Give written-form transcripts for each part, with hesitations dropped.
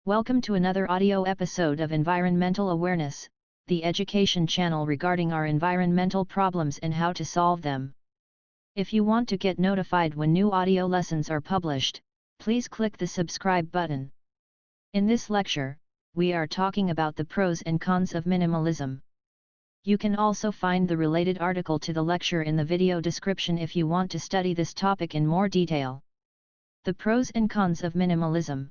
Welcome to another audio episode of Environmental Awareness, the education channel regarding our environmental problems and how to solve them. If you want to get notified when new audio lessons are published, please click the subscribe button. In this lecture, we are talking about the pros and cons of minimalism. You can also find the related article to the lecture in the video description if you want to study this topic in more detail. The pros and cons of minimalism.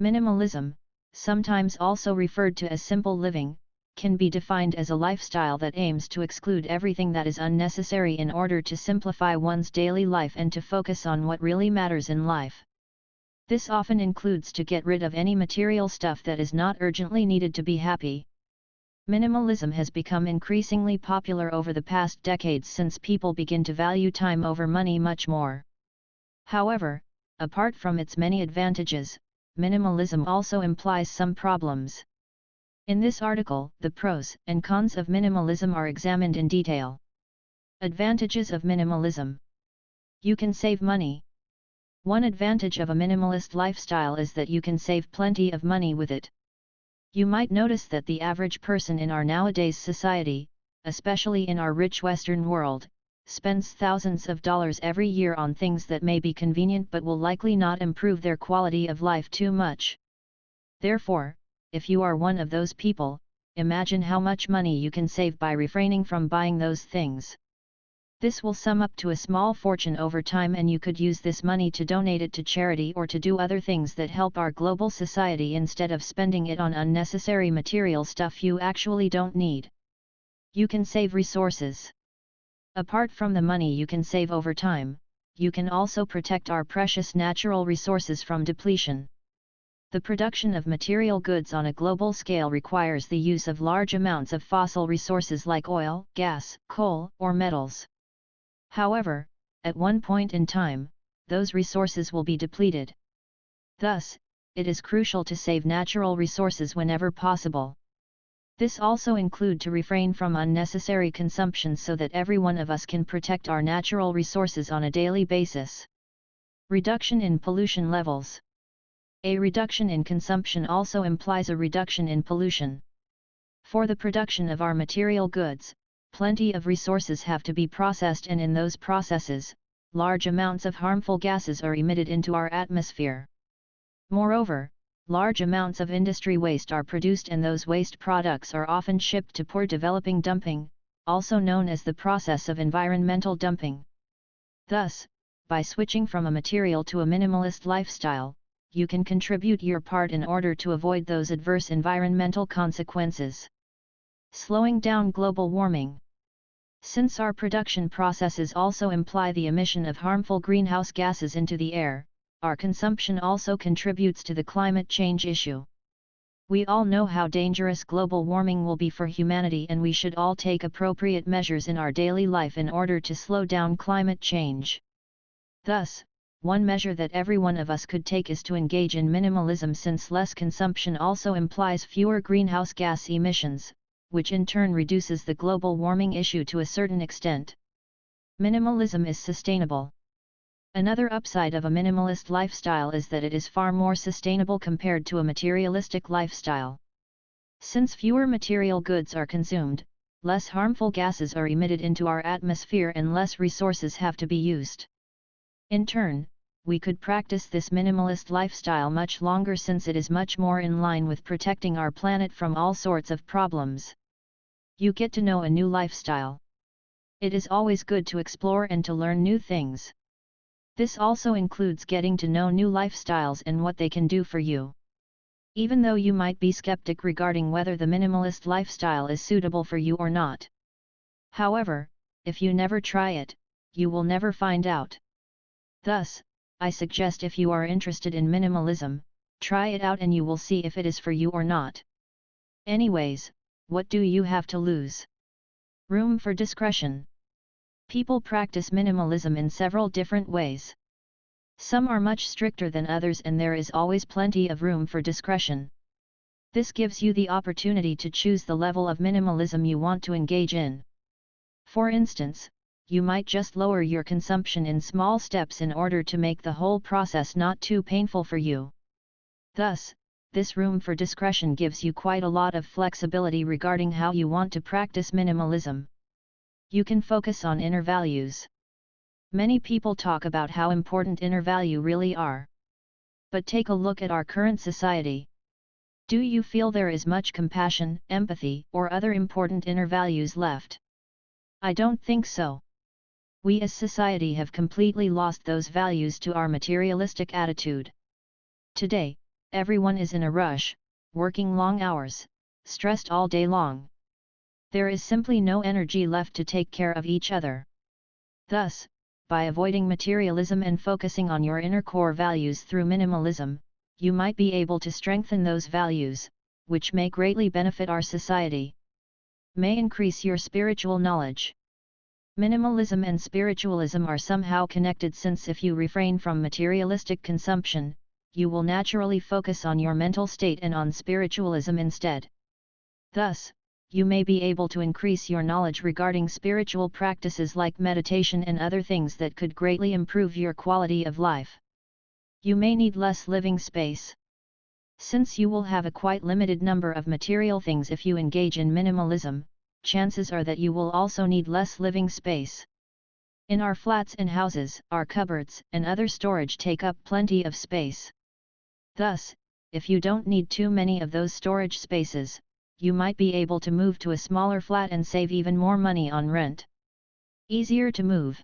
Minimalism, sometimes also referred to as simple living, can be defined as a lifestyle that aims to exclude everything that is unnecessary in order to simplify one's daily life and to focus on what really matters in life. This often includes to get rid of any material stuff that is not urgently needed to be happy. Minimalism has become increasingly popular over the past decades since people begin to value time over money much more. However, apart from its many advantages, minimalism also implies some problems. In this article, the pros and cons of minimalism are examined in detail. Advantages of minimalism. You can save money. One advantage of a minimalist lifestyle is that you can save plenty of money with it. You might notice that the average person in our nowadays society, especially in our rich Western world, spends thousands of dollars every year on things that may be convenient but will likely not improve their quality of life too much. Therefore, if you are one of those people, imagine how much money you can save by refraining from buying those things. This will sum up to a small fortune over time, and you could use this money to donate it to charity or to do other things that help our global society instead of spending it on unnecessary material stuff you actually don't need. You can save resources. Apart from the money you can save over time, you can also protect our precious natural resources from depletion. The production of material goods on a global scale requires the use of large amounts of fossil resources like oil, gas, coal, or metals. However, at one point in time, those resources will be depleted. Thus, it is crucial to save natural resources whenever possible. This also includes to refrain from unnecessary consumption so that every one of us can protect our natural resources on a daily basis. Reduction in pollution levels. A reduction in consumption also implies a reduction in pollution. For the production of our material goods, plenty of resources have to be processed, and in those processes, large amounts of harmful gases are emitted into our atmosphere. Moreover, large amounts of industry waste are produced, and those waste products are often shipped to poor developing dumping, also known as the process of environmental dumping. Thus, by switching from a material to a minimalist lifestyle, you can contribute your part in order to avoid those adverse environmental consequences. Slowing down global warming. Since our production processes also imply the emission of harmful greenhouse gases into the air, our consumption also contributes to the climate change issue. We all know how dangerous global warming will be for humanity, and we should all take appropriate measures in our daily life in order to slow down climate change. Thus, one measure that every one of us could take is to engage in minimalism, since less consumption also implies fewer greenhouse gas emissions, which in turn reduces the global warming issue to a certain extent. Minimalism is sustainable. Another upside of a minimalist lifestyle is that it is far more sustainable compared to a materialistic lifestyle. Since fewer material goods are consumed, less harmful gases are emitted into our atmosphere and less resources have to be used. In turn, we could practice this minimalist lifestyle much longer, since it is much more in line with protecting our planet from all sorts of problems. You get to know a new lifestyle. It is always good to explore and to learn new things. This also includes getting to know new lifestyles and what they can do for you. Even though you might be skeptic regarding whether the minimalist lifestyle is suitable for you or not. However, if you never try it, you will never find out. Thus, I suggest if you are interested in minimalism, try it out and you will see if it is for you or not. Anyways, what do you have to lose? Room for discretion. People practice minimalism in several different ways. Some are much stricter than others, and there is always plenty of room for discretion. This gives you the opportunity to choose the level of minimalism you want to engage in. For instance, you might just lower your consumption in small steps in order to make the whole process not too painful for you. Thus, this room for discretion gives you quite a lot of flexibility regarding how you want to practice minimalism. You can focus on inner values. Many people talk about how important inner value really are. But take a look at our current society. Do you feel there is much compassion, empathy, or other important inner values left? I don't think so. We as society have completely lost those values to our materialistic attitude. Today, everyone is in a rush, working long hours, stressed all day long. There is simply no energy left to take care of each other. Thus, by avoiding materialism and focusing on your inner core values through minimalism, you might be able to strengthen those values, which may greatly benefit our society. May increase your spiritual knowledge. Minimalism and spiritualism are somehow connected, since if you refrain from materialistic consumption, you will naturally focus on your mental state and on spiritualism instead. Thus, you may be able to increase your knowledge regarding spiritual practices like meditation and other things that could greatly improve your quality of life. You may need less living space. Since you will have a quite limited number of material things if you engage in minimalism, chances are that you will also need less living space. In our flats and houses, our cupboards and other storage take up plenty of space. Thus, if you don't need too many of those storage spaces, you might be able to move to a smaller flat and save even more money on rent. Easier to move.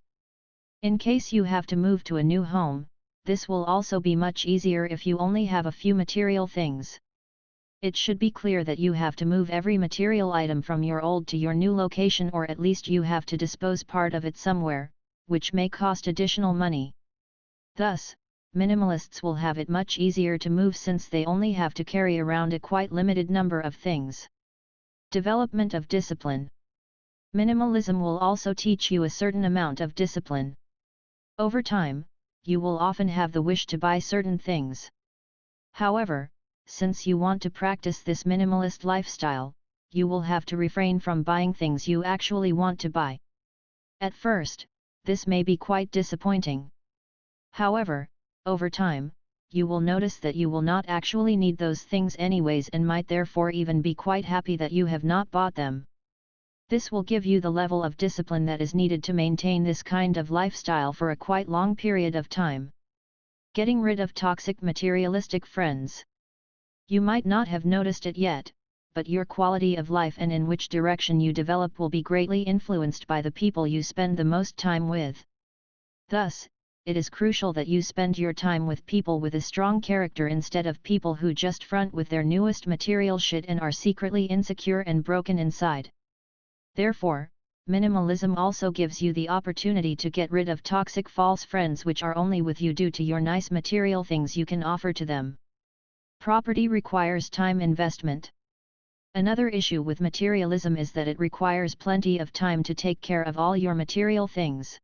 In case you have to move to a new home, this will also be much easier if you only have a few material things. It should be clear that you have to move every material item from your old to your new location, or at least you have to dispose part of it somewhere, which may cost additional money. Thus, minimalists will have it much easier to move since they only have to carry around a quite limited number of things. Development of discipline. Minimalism will also teach you a certain amount of discipline. Over time, you will often have the wish to buy certain things. However, since you want to practice this minimalist lifestyle, you will have to refrain from buying things you actually want to buy. At first, this may be quite disappointing. However, over time, you will notice that you will not actually need those things anyways and might therefore even be quite happy that you have not bought them. This will give you the level of discipline that is needed to maintain this kind of lifestyle for a quite long period of time. Getting rid of toxic materialistic friends. You might not have noticed it yet, but your quality of life and in which direction you develop will be greatly influenced by the people you spend the most time with. Thus, it is crucial that you spend your time with people with a strong character instead of people who just front with their newest material shit and are secretly insecure and broken inside. Therefore, minimalism also gives you the opportunity to get rid of toxic false friends which are only with you due to your nice material things you can offer to them. Property requires time investment. Another issue with materialism is that it requires plenty of time to take care of all your material things.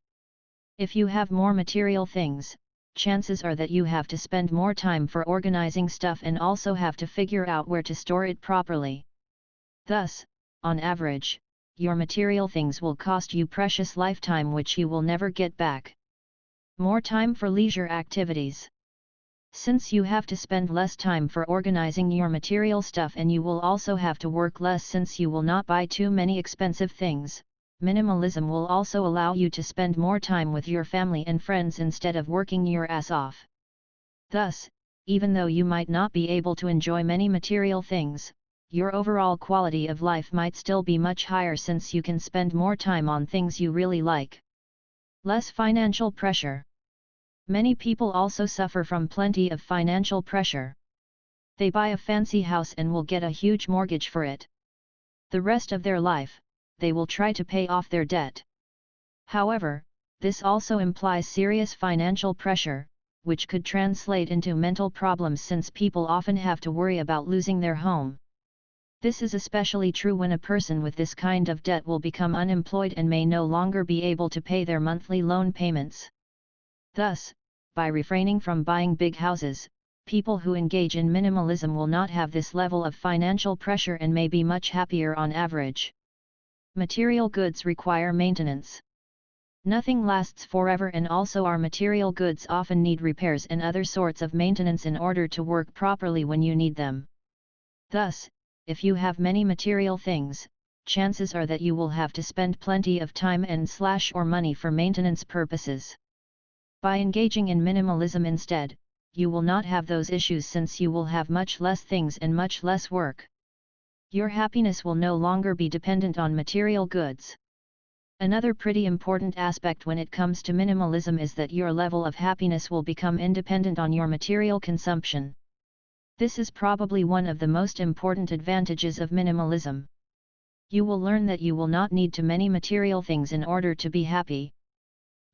If you have more material things, chances are that you have to spend more time for organizing stuff and also have to figure out where to store it properly. Thus, on average, your material things will cost you precious lifetime which you will never get back. More time for leisure activities. Since you have to spend less time for organizing your material stuff and you will also have to work less since you will not buy too many expensive things, minimalism will also allow you to spend more time with your family and friends instead of working your ass off. Thus, even though you might not be able to enjoy many material things, your overall quality of life might still be much higher since you can spend more time on things you really like. Less financial pressure. Many people also suffer from plenty of financial pressure. They buy a fancy house and will get a huge mortgage for it. The rest of their life, they will try to pay off their debt. However, this also implies serious financial pressure, which could translate into mental problems since people often have to worry about losing their home. This is especially true when a person with this kind of debt will become unemployed and may no longer be able to pay their monthly loan payments. Thus, by refraining from buying big houses, people who engage in minimalism will not have this level of financial pressure and may be much happier on average. Material goods require maintenance. Nothing lasts forever, and also our material goods often need repairs and other sorts of maintenance in order to work properly when you need them. Thus, if you have many material things, chances are that you will have to spend plenty of time and/or money for maintenance purposes. By engaging in minimalism instead, you will not have those issues since you will have much less things and much less work. Your happiness will no longer be dependent on material goods. Another pretty important aspect when it comes to minimalism is that your level of happiness will become independent on your material consumption. This is probably one of the most important advantages of minimalism. You will learn that you will not need too many material things in order to be happy.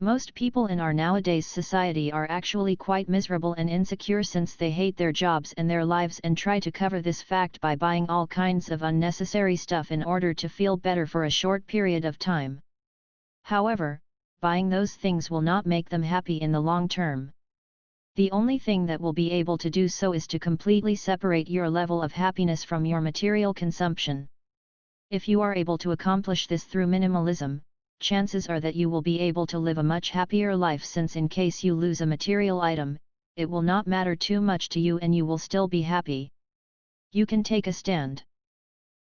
Most people in our nowadays society are actually quite miserable and insecure since they hate their jobs and their lives and try to cover this fact by buying all kinds of unnecessary stuff in order to feel better for a short period of time. However, buying those things will not make them happy in the long term. The only thing that will be able to do so is to completely separate your level of happiness from your material consumption. If you are able to accomplish this through minimalism, chances are that you will be able to live a much happier life, since in case you lose a material item, it will not matter too much to you and you will still be happy. You can take a stand.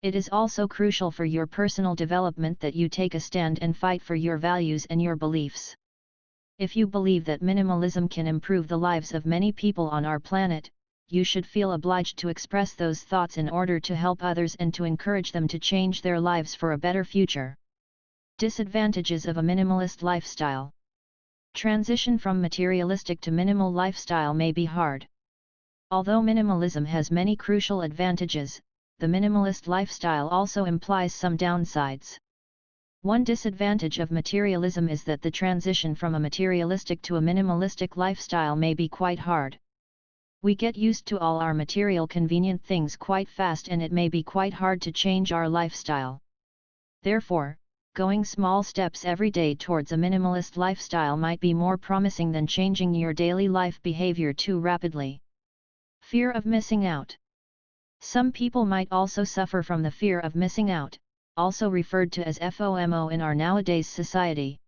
It is also crucial for your personal development that you take a stand and fight for your values and your beliefs. If you believe that minimalism can improve the lives of many people on our planet, you should feel obliged to express those thoughts in order to help others and to encourage them to change their lives for a better future. Disadvantages of a minimalist lifestyle. Transition from materialistic to minimal lifestyle may be hard. Although minimalism has many crucial advantages, the minimalist lifestyle also implies some downsides. One disadvantage of materialism is that the transition from a materialistic to a minimalistic lifestyle may be quite hard. We get used to all our material convenient things quite fast, and it may be quite hard to change our lifestyle. Therefore, going small steps every day towards a minimalist lifestyle might be more promising than changing your daily life behavior too rapidly. Fear of missing out. Some people might also suffer from the fear of missing out, also referred to as FOMO in our nowadays society.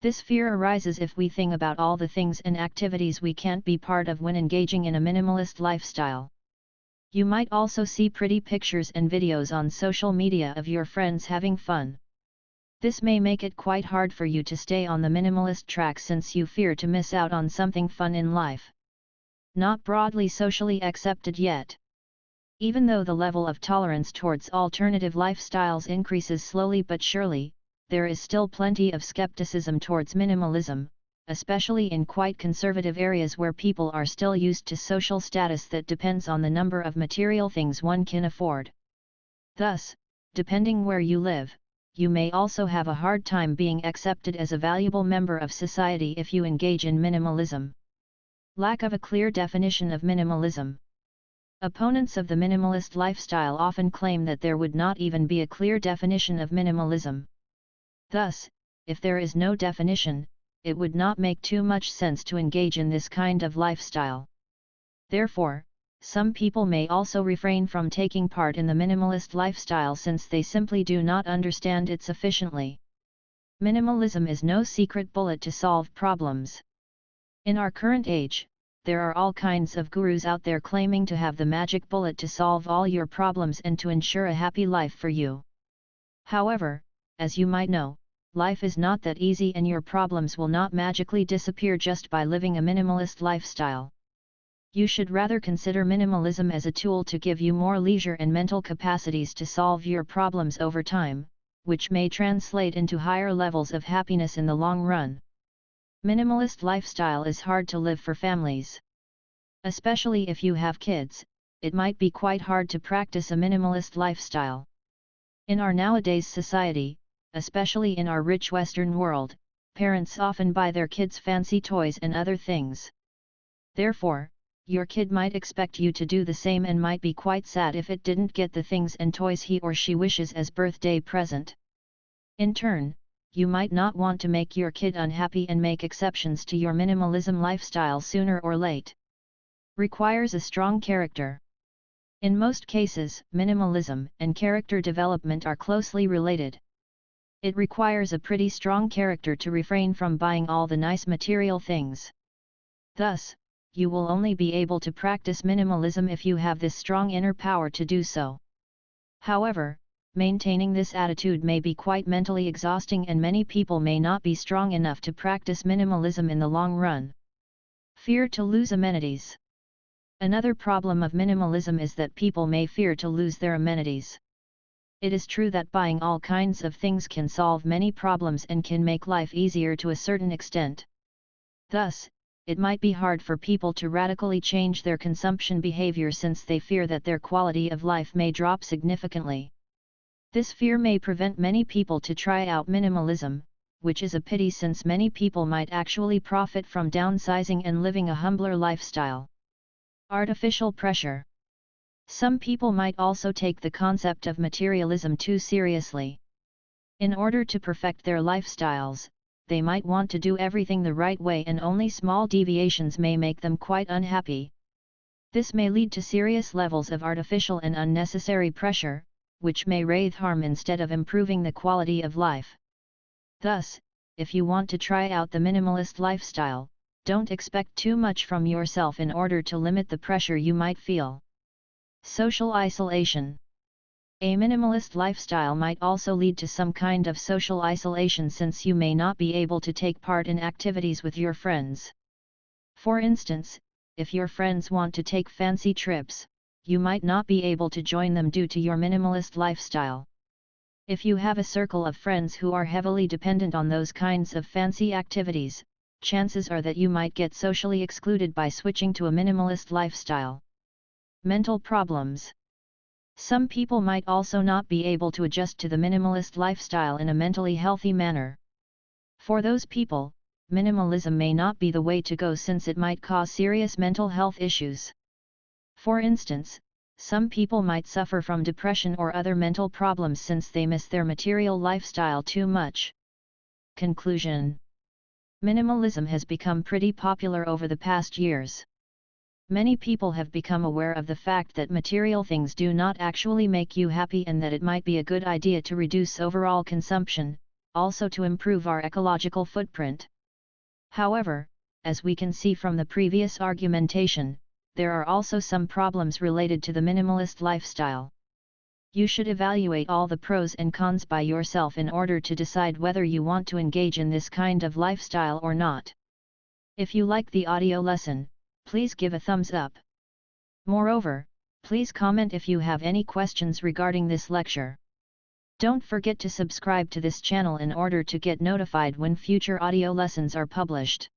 This fear arises if we think about all the things and activities we can't be part of when engaging in a minimalist lifestyle. You might also see pretty pictures and videos on social media of your friends having fun. This may make it quite hard for you to stay on the minimalist track since you fear to miss out on something fun in life. Not broadly socially accepted yet. Even though the level of tolerance towards alternative lifestyles increases slowly but surely, there is still plenty of skepticism towards minimalism, especially in quite conservative areas where people are still used to social status that depends on the number of material things one can afford. Thus, depending where you live, you may also have a hard time being accepted as a valuable member of society if you engage in minimalism. Lack of a clear definition of minimalism. Opponents of the minimalist lifestyle often claim that there would not even be a clear definition of minimalism. Thus, if there is no definition, it would not make too much sense to engage in this kind of lifestyle. Therefore, some people may also refrain from taking part in the minimalist lifestyle since they simply do not understand it sufficiently. Minimalism is no secret bullet to solve problems. In our current age, there are all kinds of gurus out there claiming to have the magic bullet to solve all your problems and to ensure a happy life for you. However, as you might know, life is not that easy and your problems will not magically disappear just by living a minimalist lifestyle. You should rather consider minimalism as a tool to give you more leisure and mental capacities to solve your problems over time, which may translate into higher levels of happiness in the long run. Minimalist lifestyle is hard to live for families. Especially if you have kids, it might be quite hard to practice a minimalist lifestyle. In our nowadays society, especially in our rich Western world, parents often buy their kids fancy toys and other things. Therefore, your kid might expect you to do the same and might be quite sad if it didn't get the things and toys he or she wishes as birthday present. In turn, you might not want to make your kid unhappy and make exceptions to your minimalism lifestyle sooner or late. Requires a strong character. In most cases, minimalism and character development are closely related. It requires a pretty strong character to refrain from buying all the nice material things. Thus, you will only be able to practice minimalism if you have this strong inner power to do so. However, maintaining this attitude may be quite mentally exhausting, and many people may not be strong enough to practice minimalism in the long run. Fear to lose amenities. Another problem of minimalism is that people may fear to lose their amenities. It is true that buying all kinds of things can solve many problems and can make life easier to a certain extent. Thus, it might be hard for people to radically change their consumption behavior since they fear that their quality of life may drop significantly. This fear may prevent many people to try out minimalism, which is a pity since many people might actually profit from downsizing and living a humbler lifestyle. Artificial pressure. Some people might also take the concept of materialism too seriously. In order to perfect their lifestyles, they might want to do everything the right way, and only small deviations may make them quite unhappy. This may lead to serious levels of artificial and unnecessary pressure, which may wreak harm instead of improving the quality of life. Thus, if you want to try out the minimalist lifestyle, don't expect too much from yourself in order to limit the pressure you might feel. Social isolation. A minimalist lifestyle might also lead to some kind of social isolation since you may not be able to take part in activities with your friends. For instance, if your friends want to take fancy trips, you might not be able to join them due to your minimalist lifestyle. If you have a circle of friends who are heavily dependent on those kinds of fancy activities, chances are that you might get socially excluded by switching to a minimalist lifestyle. Mental problems. Some people might also not be able to adjust to the minimalist lifestyle in a mentally healthy manner. For those people, minimalism may not be the way to go since it might cause serious mental health issues. For instance, some people might suffer from depression or other mental problems since they miss their material lifestyle too much. Conclusion. Minimalism has become pretty popular over the past years. Many people have become aware of the fact that material things do not actually make you happy and that it might be a good idea to reduce overall consumption, also to improve our ecological footprint. However, as we can see from the previous argumentation, there are also some problems related to the minimalist lifestyle. You should evaluate all the pros and cons by yourself in order to decide whether you want to engage in this kind of lifestyle or not. If you like the audio lesson, please give a thumbs up. Moreover, please comment if you have any questions regarding this lecture. Don't forget to subscribe to this channel in order to get notified when future audio lessons are published.